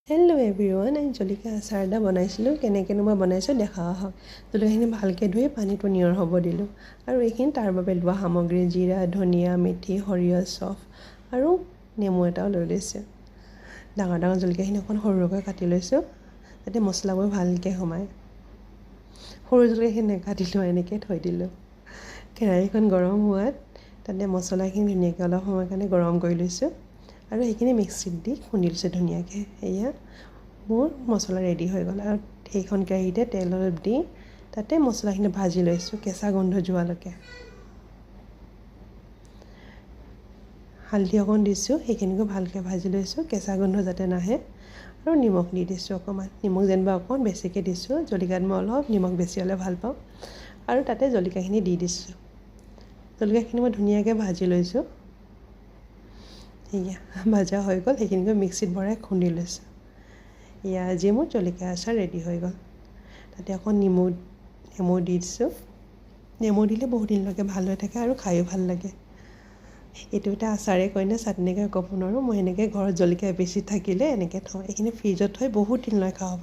Hello' everyone, আমি জলকীয়া আচাৰ এটা বনাইছিলোঁ। কেনেকৈনো মই বনাইছোঁ দেখা আহক। জলকীয়াখিনি ভালকৈ ধুই পানীটো নিয়ৰ হ'ব দিলোঁ আৰু এইখিনি তাৰ বাবে লোৱা সামগ্ৰী জিৰা, ধনিয়া, মেথি, সৰিয়হ, চফ আৰু নেমু এটাও লৈ লৈছোঁ। ডাঙৰ ডাঙৰ জলকীয়াখিনি অকণ সৰু সৰুকৈ কাটি লৈছোঁ যাতে মছলাবোৰ ভালকৈ সোমায়। সৰু জলকীয়াখিনি নেকাটিলোঁ, এনেকৈ থৈ দিলোঁ। কেৰাহীখন গৰম হোৱাত তাতে মছলাখিনি ধুনীয়াকৈ অলপ সময়ৰ কাৰণে গৰম কৰি লৈছোঁ আৰু সেইখিনি মিক্সিত দি খুন্দি লৈছোঁ ধুনীয়াকৈ। এয়া মোৰ মছলা ৰেডি হৈ গ'ল আৰু সেইখন কেৰাহীতে তেল অলপ দি তাতে মছলাখিনি ভাজি লৈছোঁ কেঁচা গোন্ধ যোৱালৈকে। হালধি অকণ দিছোঁ, সেইখিনিকো ভালকৈ ভাজি লৈছোঁ কেঁচা গোন্ধ যাতে নাহে, আৰু নিমখ দি দিছোঁ অকণমান। নিমখ যেনিবা অকণ বেছিকৈ দিছোঁ, জলকীয়াত মই অলপ নিমখ বেছি হ'লে ভাল পাওঁ। আৰু তাতে জলকীয়াখিনি দি দিছোঁ। জলকীয়াখিনি মই ধুনীয়াকৈ ভাজি লৈছোঁ। সেয়া ভাজা হৈ গ'ল, সেইখিনিকে মিক্সিত ভৰাই খুন্দি লৈছোঁ। এয়া আজি মোৰ জলকীয়া আচাৰ ৰেডি হৈ গ'ল। তাতে অকণ নেমু দি দিছোঁ। নেমু দিলে বহুত দিনলৈকে ভাল হৈ থাকে আৰু খায়ো ভাল লাগে। এইটো এটা আচাৰে কয় নে চাটনিকৈ ক'ব নোৱাৰোঁ। মই এনেকৈ ঘৰত জলকীয়া বেছি থাকিলে এনেকৈ থওঁ। এইখিনি ফ্ৰিজত থৈ বহুত দিনলৈ খাব পাৰি।